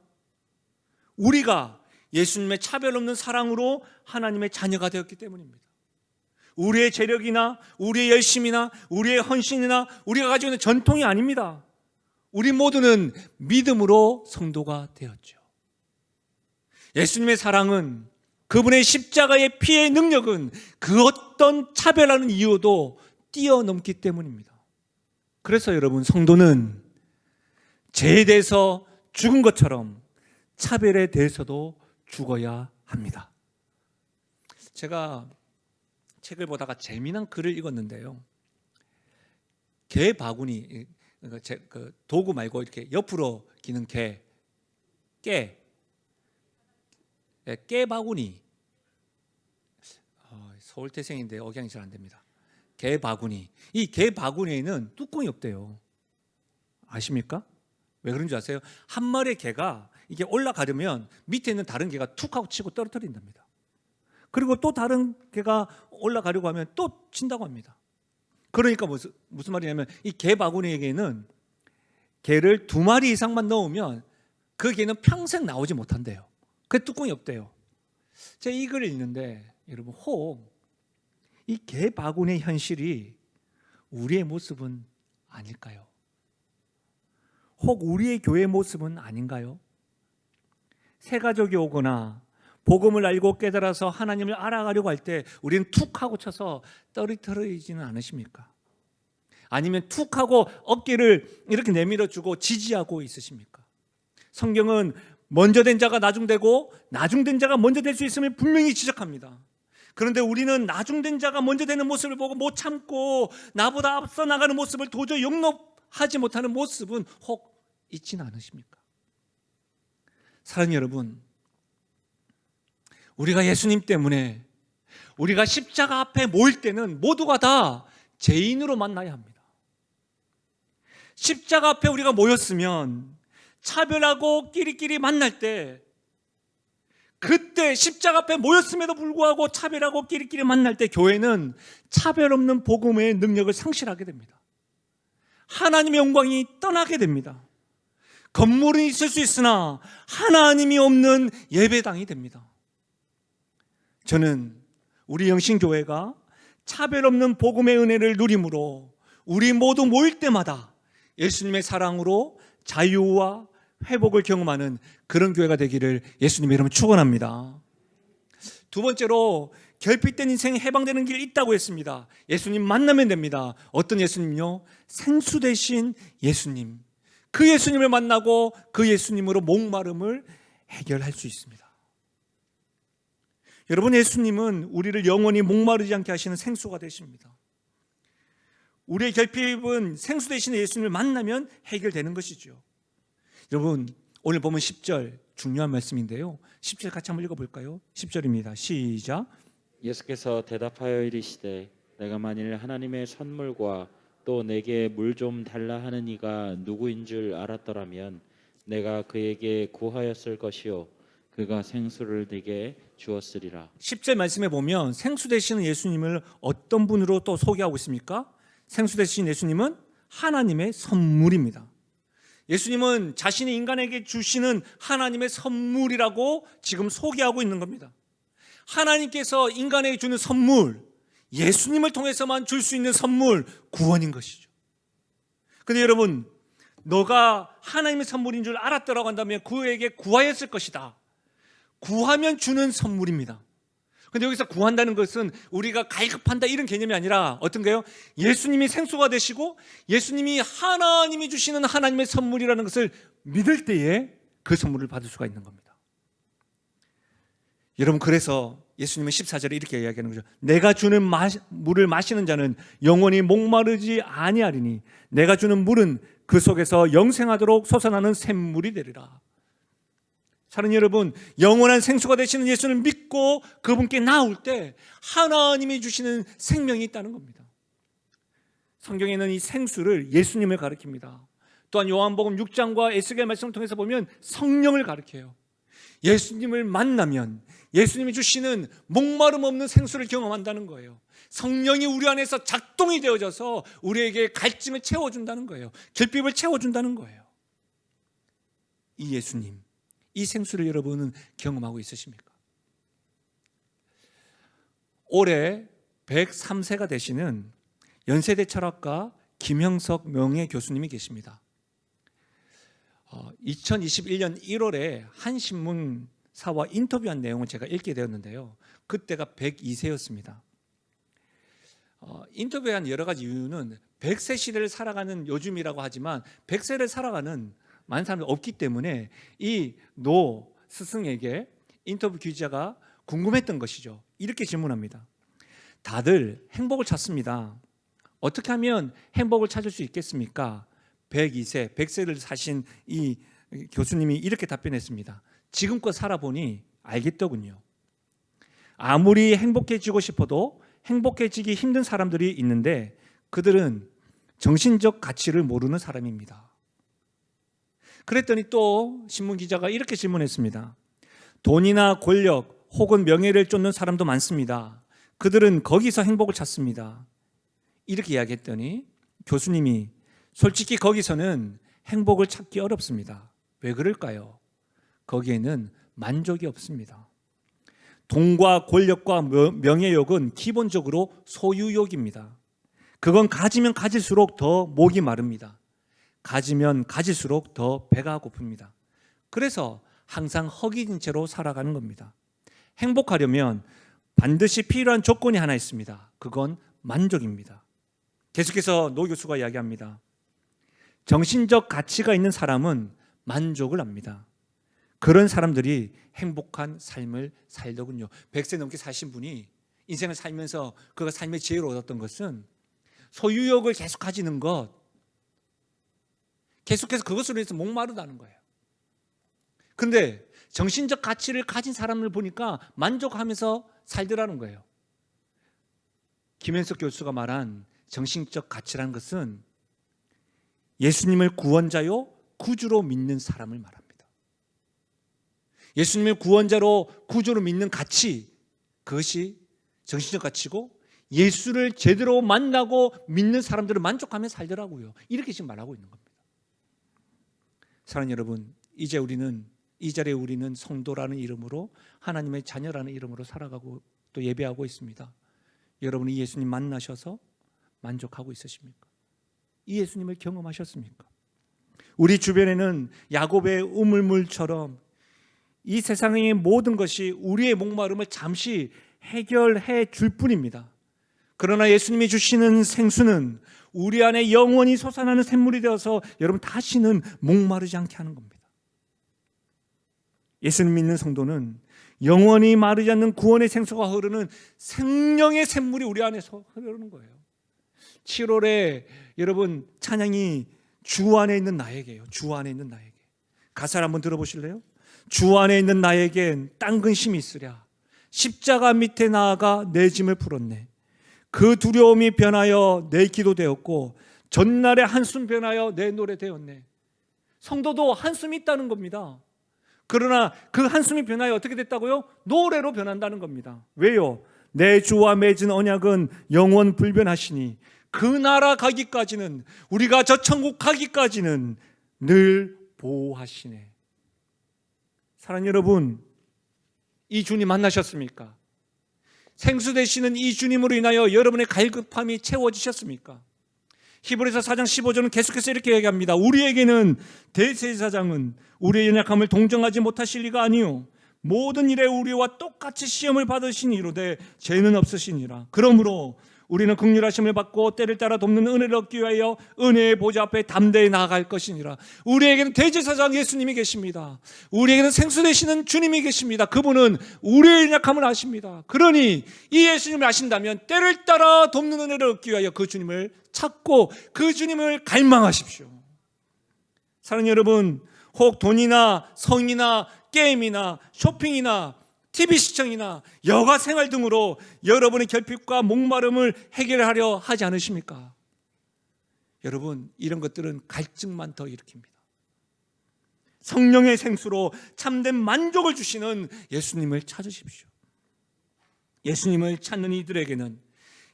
우리가 예수님의 차별 없는 사랑으로 하나님의 자녀가 되었기 때문입니다. 우리의 재력이나 우리의 열심이나 우리의 헌신이나 우리가 가지고 있는 전통이 아닙니다. 우리 모두는 믿음으로 성도가 되었죠. 예수님의 사랑은, 그분의 십자가의 피의 능력은 그 어떤 차별하는 이유도 뛰어넘기 때문입니다. 그래서 여러분, 성도는 죄에 대해서 죽은 것처럼 차별에 대해서도 죽어야 합니다. 제가 책을 보다가 재미난 글을 읽었는데요, 개 바구니, 그 도구 말고 이렇게 옆으로 기는 깨 바구니, 서울 태생인데 억양이 잘 안 됩니다. 개 바구니. 이 개 바구니에는 뚜껑이 없대요. 아십니까? 왜 그런 줄 아세요? 한 마리의 개가 이게 올라가려면 밑에 있는 다른 개가 툭 하고 치고 떨어뜨린답니다. 그리고 또 다른 개가 올라가려고 하면 또 친다고 합니다. 그러니까 무슨 말이냐면, 이 개 바구니에게는 개를 2마리 이상만 넣으면 그 개는 평생 나오지 못한대요. 그 뚜껑이 없대요. 제가 이 글을 읽는데, 여러분, 혹 이 개 바구니의 현실이 우리의 모습은 아닐까요? 혹 우리의 교회의 모습은 아닌가요? 새 가족이 오거나 복음을 알고 깨달아서 하나님을 알아가려고 할 때 우리는 툭 하고 쳐서 떨어뜨리지는 않으십니까? 아니면 툭 하고 어깨를 이렇게 내밀어주고 지지하고 있으십니까? 성경은 먼저 된 자가 나중되고 나중된 자가 먼저 될 수 있음을 분명히 지적합니다. 그런데 우리는 나중된 자가 먼저 되는 모습을 보고 못 참고 나보다 앞서 나가는 모습을 도저히 용납하지 못하는 모습은 혹 있지는 않으십니까? 사랑하는 여러분, 우리가 예수님 때문에 우리가 십자가 앞에 모일 때는 모두가 다 죄인으로 만나야 합니다. 십자가 앞에 우리가 모였으면 차별하고 끼리끼리 만날 때, 그때 십자가 앞에 모였음에도 불구하고 차별하고 끼리끼리 만날 때 교회는 차별 없는 복음의 능력을 상실하게 됩니다. 하나님의 영광이 떠나게 됩니다. 건물은 있을 수 있으나 하나님이 없는 예배당이 됩니다. 저는 우리 영신교회가 차별 없는 복음의 은혜를 누림으로 우리 모두 모일 때마다 예수님의 사랑으로 자유와 회복을 경험하는 그런 교회가 되기를 예수님의 이름으로 축원합니다. 두 번째로, 결핍된 인생에 해방되는 길이 있다고 했습니다. 예수님 만나면 됩니다. 어떤 예수님요? 생수 되신 예수님. 그 예수님을 만나고 그 예수님으로 목마름을 해결할 수 있습니다. 여러분, 예수님은 우리를 영원히 목마르지 않게 하시는 생수가 되십니다. 우리의 결핍은 생수 되시는 예수님을 만나면 해결되는 것이죠. 여러분, 오늘 보면 10절 중요한 말씀인데요, 10절 같이 한번 읽어볼까요? 10절입니다. 시작. 예수께서 대답하여 이르시되 내가 만일 하나님의 선물과 또 내게 물 좀 달라 하는 이가 누구인 줄 알았더라면 내가 그에게 구하였을 것이요 그가 생수를 내게 주었으리라. 10절 말씀에 보면 생수 되시는 예수님을 어떤 분으로 또 소개하고 있습니까? 생수 되시는 예수님은 하나님의 선물입니다. 예수님은 자신이 인간에게 주시는 하나님의 선물이라고 지금 소개하고 있는 겁니다. 하나님께서 인간에게 주는 선물, 예수님을 통해서만 줄 수 있는 선물, 구원인 것이죠. 그런데 여러분, 너가 하나님의 선물인 줄 알았더라고 한다면 그에게 구하였을 것이다. 구하면 주는 선물입니다. 그런데 여기서 구한다는 것은 우리가 갈급한다 이런 개념이 아니라 어떤가요? 예수님이 생수가 되시고 예수님이 하나님이 주시는 하나님의 선물이라는 것을 믿을 때에 그 선물을 받을 수가 있는 겁니다. 여러분, 그래서 예수님은 14절에 이렇게 이야기하는 거죠. 내가 주는 물을 마시는 자는 영원히 목마르지 아니하리니 내가 주는 물은 그 속에서 영생하도록 솟아나는 샘물이 되리라. 사랑하는 여러분, 영원한 생수가 되시는 예수를 믿고 그분께 나올 때 하나님이 주시는 생명이 있다는 겁니다. 성경에는 이 생수를 예수님을 가리킵니다. 또한 요한복음 6장과 에스겔 말씀을 통해서 보면 성령을 가리켜요. 예수님을 만나면 예수님이 주시는 목마름 없는 생수를 경험한다는 거예요. 성령이 우리 안에서 작동이 되어져서 우리에게 갈증을 채워준다는 거예요. 결핍을 채워준다는 거예요. 이 예수님, 이 생수를 여러분은 경험하고 있으십니까? 올해 103세가 되시는 연세대 철학가 김형석 명예 교수님이 계십니다. 2021년 1월에 한 신문사와 인터뷰한 내용을 제가 읽게 되었는데요. 그때가 102세였습니다. 인터뷰한 여러 가지 이유는 100세 시대를 살아가는 요즘이라고 하지만 100세를 살아가는 많은 사람들이 없기 때문에 이 노 스승에게 인터뷰 기자가 궁금했던 것이죠. 이렇게 질문합니다. 다들 행복을 찾습니다. 어떻게 하면 행복을 찾을 수 있겠습니까? 102세, 100세를 사신 이 교수님이 이렇게 답변했습니다. 지금껏 살아보니 알겠더군요. 아무리 행복해지고 싶어도 행복해지기 힘든 사람들이 있는데 그들은 정신적 가치를 모르는 사람입니다. 그랬더니 또 신문기자가 이렇게 질문했습니다. 돈이나 권력 혹은 명예를 쫓는 사람도 많습니다. 그들은 거기서 행복을 찾습니다. 이렇게 이야기했더니 교수님이 솔직히 거기서는 행복을 찾기 어렵습니다. 왜 그럴까요? 거기에는 만족이 없습니다. 돈과 권력과 명예욕은 기본적으로 소유욕입니다. 그건 가지면 가질수록 더 목이 마릅니다. 가지면 가질수록 더 배가 고픕니다. 그래서 항상 허기진 채로 살아가는 겁니다. 행복하려면 반드시 필요한 조건이 하나 있습니다. 그건 만족입니다. 계속해서 노 교수가 이야기합니다. 정신적 가치가 있는 사람은 만족을 합니다. 그런 사람들이 행복한 삶을 살더군요. 100세 넘게 사신 분이 인생을 살면서 그가 삶의 지혜를 얻었던 것은 소유욕을 계속 가지는 것, 계속해서 그것으로 해서 목마르다는 거예요. 그런데 정신적 가치를 가진 사람을 보니까 만족하면서 살더라는 거예요. 김현석 교수가 말한 정신적 가치라는 것은 예수님을 구원자요 구주로 믿는 사람을 말합니다. 예수님을 구원자로 구주로 믿는 가치, 그것이 정신적 가치고 예수를 제대로 만나고 믿는 사람들은 만족하며 살더라고요. 이렇게 지금 말하고 있는 겁니다. 사랑하는 여러분, 이제 우리는 이 자리에 우리는 성도라는 이름으로 하나님의 자녀라는 이름으로 살아가고 또 예배하고 있습니다. 여러분이 예수님 만나셔서 만족하고 있으십니까? 이 예수님을 경험하셨습니까? 우리 주변에는 야곱의 우물물처럼 이 세상의 모든 것이 우리의 목마름을 잠시 해결해 줄 뿐입니다. 그러나 예수님이 주시는 생수는 우리 안에 영원히 솟아나는 샘물이 되어서 여러분 다시는 목마르지 않게 하는 겁니다. 예수님 믿는 성도는 영원히 마르지 않는 구원의 생수가 흐르는 생명의 샘물이 우리 안에서 흐르는 거예요. 7월에 여러분 찬양이 주 안에 있는 나에게요. 주 안에 있는 나에게. 가사를 한번 들어보실래요? 주 안에 있는 나에겐 딴 근심이 있으랴. 십자가 밑에 나아가 내 짐을 풀었네. 그 두려움이 변하여 내 기도 되었고 전날의 한숨 변하여 내 노래 되었네. 성도도 한숨이 있다는 겁니다. 그러나 그 한숨이 변하여 어떻게 됐다고요? 노래로 변한다는 겁니다. 왜요? 내 주와 맺은 언약은 영원 불변하시니 그 나라 가기까지는, 우리가 저 천국 가기까지는 늘 보호하시네. 사랑하는 여러분, 이 주님 만나셨습니까? 생수 되시는 이 주님으로 인하여 여러분의 갈급함이 채워지셨습니까? 히브리서 4장 15절은 계속해서 이렇게 얘기합니다. 우리에게는 대제사장은 우리의 연약함을 동정하지 못하실 리가 아니요 모든 일에 우리와 똑같이 시험을 받으시니 이르되 죄는 없으시니라. 그러므로 우리는 긍휼하심을 받고 때를 따라 돕는 은혜를 얻기 위하여 은혜의 보좌 앞에 담대히 나아갈 것이니라. 우리에게는 대제사장 예수님이 계십니다. 우리에게는 생수 되시는 주님이 계십니다. 그분은 우리의 연약함을 아십니다. 그러니 이 예수님을 아신다면 때를 따라 돕는 은혜를 얻기 위하여 그 주님을 찾고 그 주님을 갈망하십시오. 사랑하는 여러분, 혹 돈이나 성이나 게임이나 쇼핑이나 TV 시청이나 여가 생활 등으로 여러분의 결핍과 목마름을 해결하려 하지 않으십니까? 여러분, 이런 것들은 갈증만 더 일으킵니다. 성령의 생수로 참된 만족을 주시는 예수님을 찾으십시오. 예수님을 찾는 이들에게는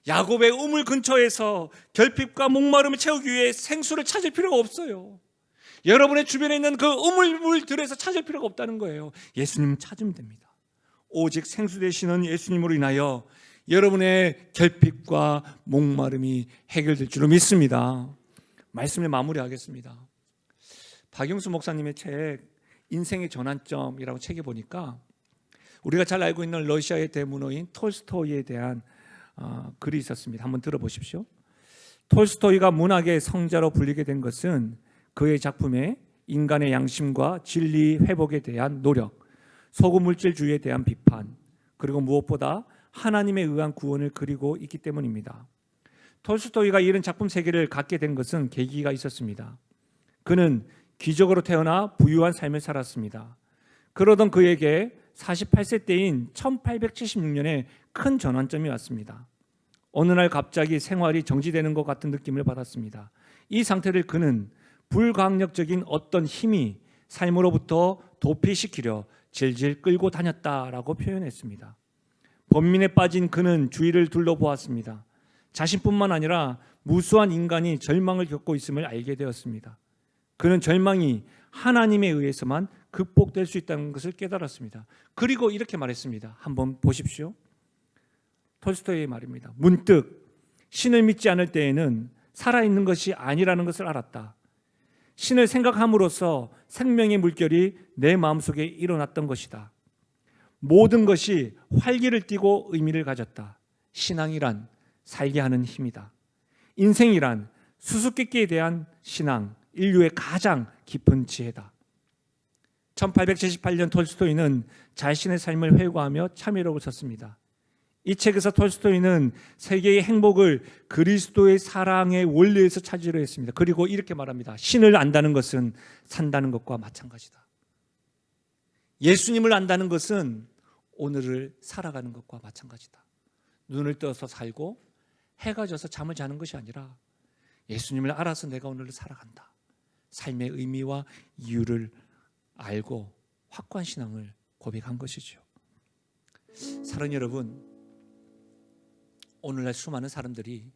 야곱의 우물 근처에서 결핍과 목마름을 채우기 위해 생수를 찾을 필요가 없어요. 여러분의 주변에 있는 그 우물물들에서 찾을 필요가 없다는 거예요. 예수님 찾으면 됩니다. 오직 생수 되시는 예수님으로 인하여 여러분의 결핍과 목마름이 해결될 줄로 믿습니다. 말씀을 마무리하겠습니다. 박용수 목사님의 책 인생의 전환점이라고 책에 보니까 우리가 잘 알고 있는 러시아의 대문호인 톨스토이에 대한 글이 있었습니다. 한번 들어보십시오. 톨스토이가 문학의 성자로 불리게 된 것은 그의 작품에 인간의 양심과 진리 회복에 대한 노력, 소금물질주의에 대한 비판, 그리고 무엇보다 하나님에 의한 구원을 그리고 있기 때문입니다. 톨스토이가 이런 작품 세계를 갖게 된 것은 계기가 있었습니다. 그는 귀족으로 태어나 부유한 삶을 살았습니다. 그러던 그에게 48세 때인 1876년에 큰 전환점이 왔습니다. 어느 날 갑자기 생활이 정지되는 것 같은 느낌을 받았습니다. 이 상태를 그는 불가항력적인 어떤 힘이 삶으로부터 도피시키려 질질 끌고 다녔다라고 표현했습니다. 번민에 빠진 그는 주위를 둘러보았습니다. 자신뿐만 아니라 무수한 인간이 절망을 겪고 있음을 알게 되었습니다. 그는 절망이 하나님에 의해서만 극복될 수 있다는 것을 깨달았습니다. 그리고 이렇게 말했습니다. 한번 보십시오. 톨스토이의 말입니다. 문득 신을 믿지 않을 때에는 살아있는 것이 아니라는 것을 알았다. 신을 생각함으로써 생명의 물결이 내 마음속에 일어났던 것이다. 모든 것이 활기를 띠고 의미를 가졌다. 신앙이란 살게 하는 힘이다. 인생이란 수수께끼에 대한 신앙, 인류의 가장 깊은 지혜다. 1878년 톨스토이는 자신의 삶을 회고하며 참회록을 썼습니다. 이 책에서 톨스토이는 세계의 행복을 그리스도의 사랑의 원리에서 찾으려 했습니다. 그리고 이렇게 말합니다. 신을 안다는 것은 산다는 것과 마찬가지다. 예수님을 안다는 것은 오늘을 살아가는 것과 마찬가지다. 눈을 떠서 살고 해가 져서 잠을 자는 것이 아니라 예수님을 알아서 내가 오늘을 살아간다. 삶의 의미와 이유를 알고 확고한 신앙을 고백한 것이죠. 사랑하는 여러분, 오늘날 수많은 사람들이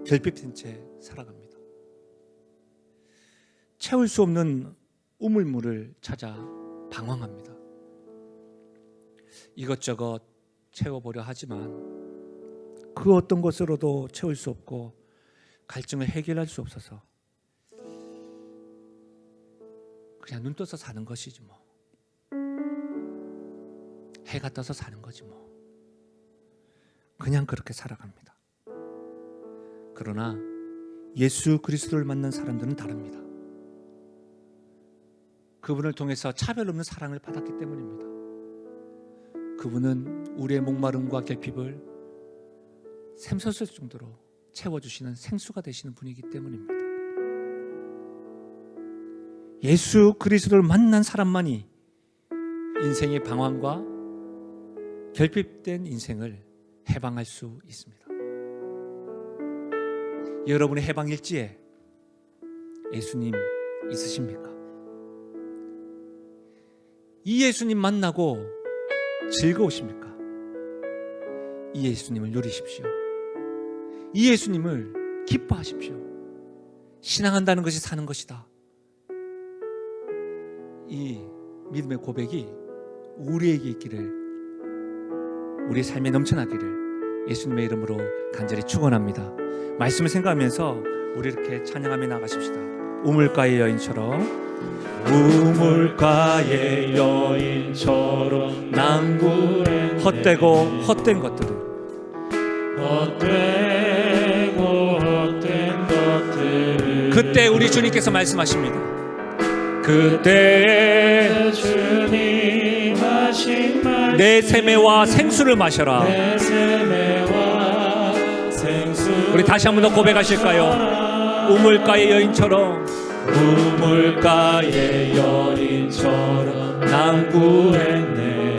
결핍된 채 살아갑니다. 채울 수 없는 우물물을 찾아 방황합니다. 이것저것 채워보려 하지만 그 어떤 것으로도 채울 수 없고 갈증을 해결할 수 없어서 그냥 눈 떠서 사는 것이지 뭐. 해가 떠서 사는 거지 뭐. 그냥 그렇게 살아갑니다. 그러나 예수 그리스도를 만난 사람들은 다릅니다. 그분을 통해서 차별 없는 사랑을 받았기 때문입니다. 그분은 우리의 목마름과 결핍을 샘솟을 정도로 채워주시는 생수가 되시는 분이기 때문입니다. 예수 그리스도를 만난 사람만이 인생의 방황과 결핍된 인생을 해방할 수 있습니다. 여러분의 해방일지에 예수님 있으십니까? 이 예수님 만나고 즐거우십니까? 이 예수님을 누리십시오. 이 예수님을 기뻐하십시오. 신앙한다는 것이 사는 것이다. 이 믿음의 고백이 우리에게 있기를, 우리의 삶에 넘쳐나기를 예수님의 이름으로 간절히 축원합니다. 말씀을 생각하면서 우리 이렇게 찬양하며 나가십시다. 우물가의 여인처럼, 우물가의 여인처럼 낭구해 헛되고 헛된 것들은, 헛되고 헛된 것들은 그때 우리 주님께서 말씀하십니다. 그때 주님 하신 말씀, 내 세매와 생수를 마셔라. 내 세매와 생수. 우리 다시 한 번 더 고백하실까요? 우물가의 여인처럼, 우물가의 여인처럼 난 구했네.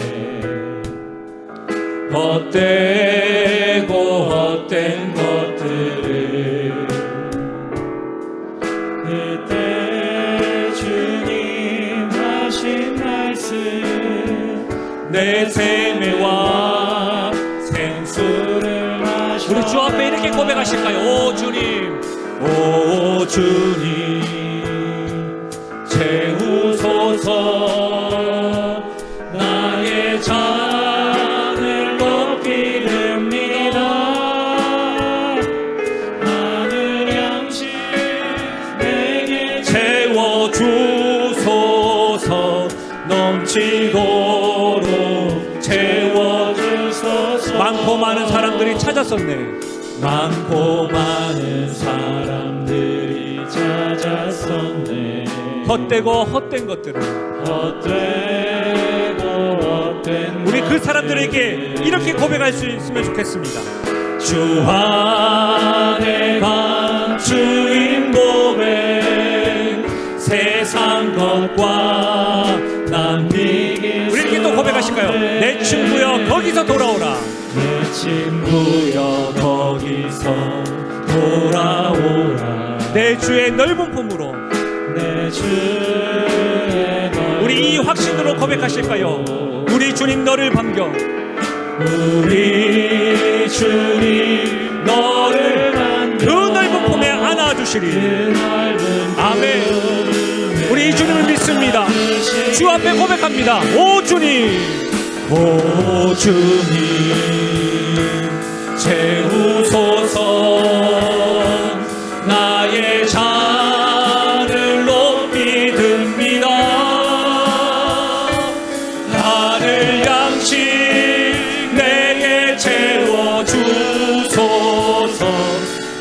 헛되고 헛된 것들을 그때 주님 하신 말씀 내 세매와 생수를 마셔. 우리 주 앞에 이렇게 고백하실까요? 오 주님, 오 주님 채우소서. 나의 잔을 높이 듭니다. 하늘 양식 내게 채워주소서. 넘치도록 채워주소서. 많고 많은 사람들이 찾았었네. 많고 많은 사람들이 찾았었네. 헛되고 헛된 것들을, 헛되고 헛된 우리 그 사람들에게 이렇게 고백할 수 있으면 좋겠습니다. 주 안에 간 주인 고백, 세상 것과 난 비길. 우리 이렇게 또 고백하실까요? 내 친구여 거기서 돌아오라. 내 친구여 거기서 돌아오라. 내 주의 넓은 품으로, 내 주의 우리 이 확신으로 고백하실까요? 우리 주님 너를 반겨, 우리 주님 너를 반겨. 그 넓은 품에 안아주시리. 아멘. 우리 이 주님을 믿습니다. 주 앞에 고백합니다. 오 주님, 오 주님 채우소서. 나의 잔을 높이 듭니다. 하늘 양식 내게 채워주소서.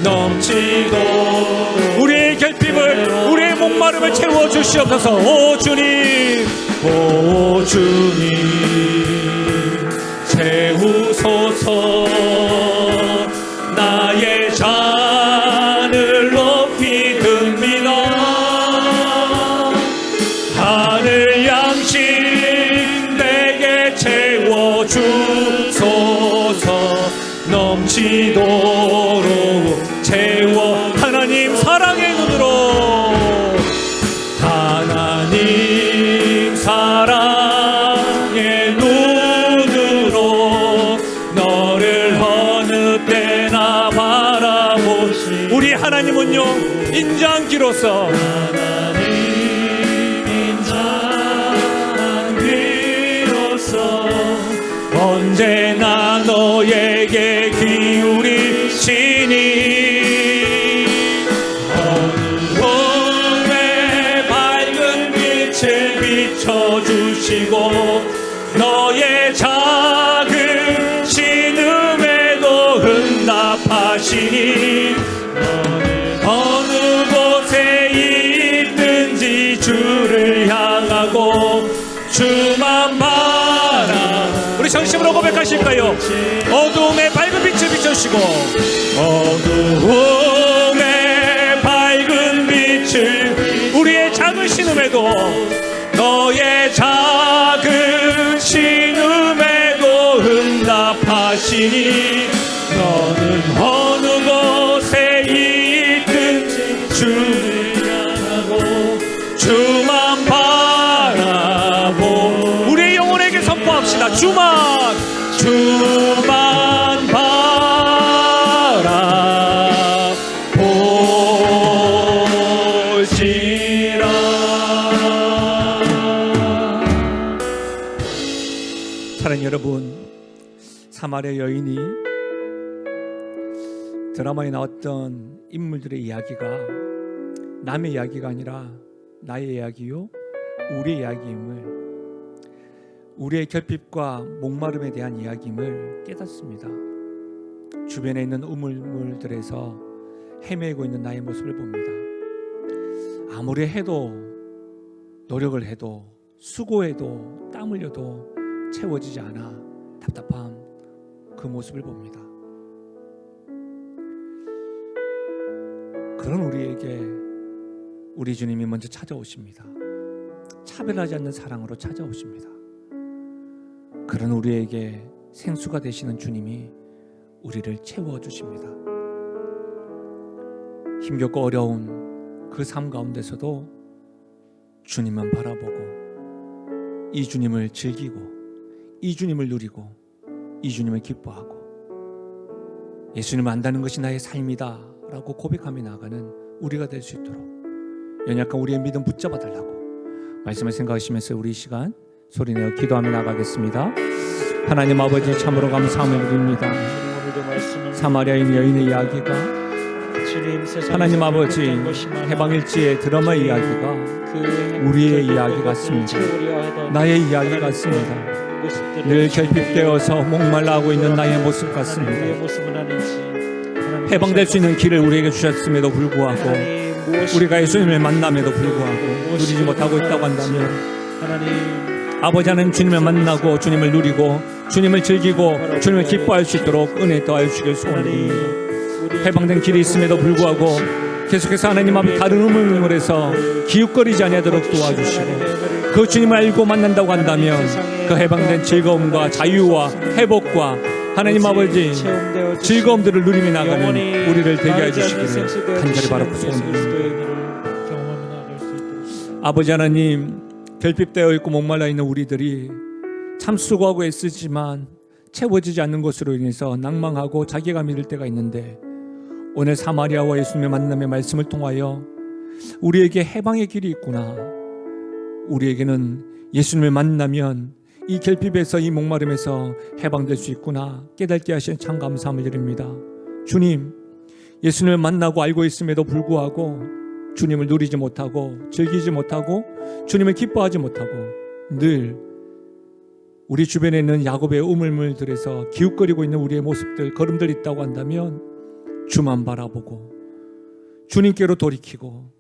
넘치도록 우리의 결핍을, 우리의 목마름을 채워주시옵소서. 오 주님, 오 주님 채우소서. 나의 잔을 높이 듭니다. 하늘 양식 내게 채워주소서. 넘치도록 채워. 하나님 사랑의 눈으로, 하나님 사랑의 눈으로 너를 어느 때나 바라보시. 우리 하나님은요 인자한기로서, 하나님 인자한기로서 언제나 너에게 기울이시니. 어둠에 밝은 빛을 비춰주시고 너의 작은 신음에도 응답하시니. 어느 곳에 있든지 주를 향하고 주만 바라. 우리 정심으로 고백하실까요? 어두움에 밝은 빛을 비춰주시고, 어두움에 밝은 빛을, 우리의 작은 신음에도, 너의 작은 신음에도 응답하시니. 너는 어느 곳에 있든지 주를 향하고 주만 바라보. 우리의 영혼에게 선포합시다. 주만 바라보시라. 사랑하는 여러분, 사마리아 여인이 드라마에 나왔던 인물들의 이야기가 남의 이야기가 아니라 나의 이야기요, 우리의 이야기임을, 우리의 결핍과 목마름에 대한 이야기임을 깨닫습니다. 주변에 있는 우물물들에서 헤매고 있는 나의 모습을 봅니다. 아무리 해도, 노력을 해도, 수고해도, 땀 흘려도 채워지지 않아 답답한 그 모습을 봅니다. 그런 우리에게 우리 주님이 먼저 찾아오십니다. 차별하지 않는 사랑으로 찾아오십니다. 그런 우리에게 생수가 되시는 주님이 우리를 채워주십니다. 힘겹고 어려운 그 삶 가운데서도 주님만 바라보고 이 주님을 즐기고 이 주님을 누리고 이 주님을 기뻐하고 예수님을 안다는 것이 나의 삶이다 라고 고백하며 나아가는 우리가 될 수 있도록 연약한 우리의 믿음 붙잡아 달라고 말씀을 생각하시면서 우리 이 시간 소리내어 기도하며 나가겠습니다. 하나님 아버지 참으로 감사함을 드립니다. 사마리아인 여인의 이야기가 하나님 아버지 해방일지의 드라마 이야기가 우리의 이야기 같습니다. 나의 이야기 같습니다. 늘 결핍되어서 목말라하고 있는 나의 모습 같습니다. 해방될 수 있는 길을 우리에게 주셨음에도 불구하고 우리가 예수님을 만남에도 불구하고 누리지 못하고 있다고 한다면 아버지 하나님 주님을 만나고 주님을 누리고 주님을 즐기고 주님을 기뻐할 수 있도록 은혜 더하여 주시길 소원드립니다. 해방된 길이 있음에도 불구하고 계속해서 하나님 앞에 다른 음을 해서 기웃거리지 아니하도록 도와주시고 그 주님을 알고 만난다고 한다면 그 해방된 즐거움과 자유와 회복과 하나님 아버지 즐거움들을 누리며 나가는 우리를 되게 해 주시기를 간절히 바라고 소원드립니다. 아버지 하나님 결핍되어 있고 목말라 있는 우리들이 참 수고하고 애쓰지만 채워지지 않는 것으로 인해서 낭망하고 자기가 믿을 때가 있는데 오늘 사마리아와 예수님의 만남의 말씀을 통하여 우리에게 해방의 길이 있구나, 우리에게는 예수님을 만나면 이 결핍에서 이 목마름에서 해방될 수 있구나 깨닫게 하신 참 감사함을 드립니다. 주님, 예수님을 만나고 알고 있음에도 불구하고 주님을 누리지 못하고 즐기지 못하고 주님을 기뻐하지 못하고 늘 우리 주변에 있는 야곱의 우물물들에서 기웃거리고 있는 우리의 모습들, 걸음들 있다고 한다면 주만 바라보고 주님께로 돌이키고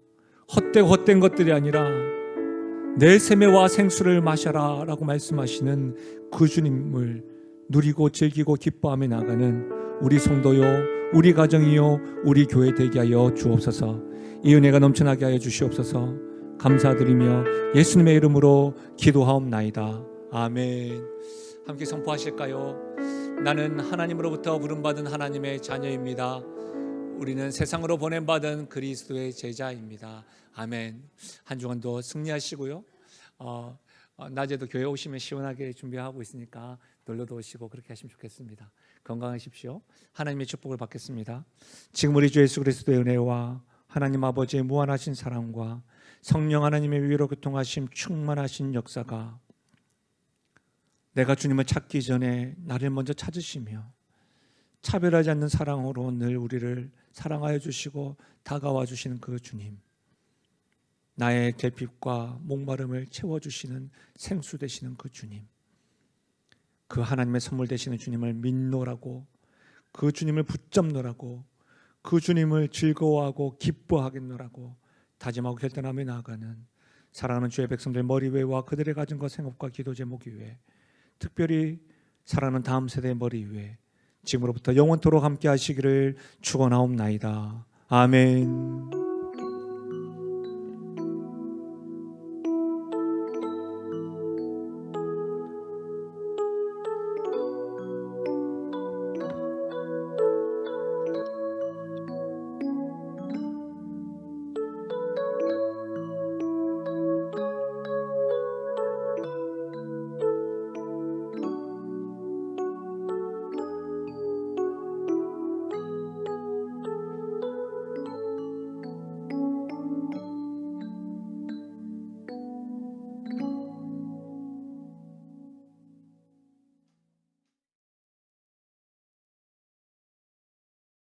헛된 것들이 아니라 내 세매와 생수를 마셔라 라고 말씀하시는 그 주님을 누리고 즐기고 기뻐하며 나가는 우리 성도요, 우리 가정이요, 우리 교회 되게 하여 주옵소서. 이 은혜가 넘쳐나게 하여 주시옵소서. 감사드리며 예수님의 이름으로 기도하옵나이다. 아멘. 함께 선포하실까요? 나는 하나님으로부터 부름받은 하나님의 자녀입니다. 우리는 세상으로 보냄받은 그리스도의 제자입니다. 아멘. 한 주간도 승리하시고요. 낮에도 교회 오시면 시원하게 준비하고 있으니까 놀러도 오시고 그렇게 하시면 좋겠습니다. 건강하십시오. 하나님의 축복을 받겠습니다. 지금 우리 주 예수 그리스도의 은혜와 하나님 아버지의 무한하신 사랑과 성령 하나님의 위로 교통하심 충만하신 역사가 내가 주님을 찾기 전에 나를 먼저 찾으시며 차별하지 않는 사랑으로 늘 우리를 사랑하여 주시고 다가와 주시는 그 주님, 나의 결핍과 목마름을 채워주시는 생수 되시는 그 주님, 그 하나님의 선물 되시는 주님을 믿노라고, 그 주님을 붙잡노라고, 그 주님을 즐거워하고 기뻐하겠노라고 다짐하고 결단하며 나아가는 사랑하는 주의 백성들 머리 위와 그들의 가진 것 생업과 기도 제목 위에, 특별히 사랑하는 다음 세대의 머리 위에 지금으로부터 영원토록 함께 하시기를 축원하옵나이다. 아멘.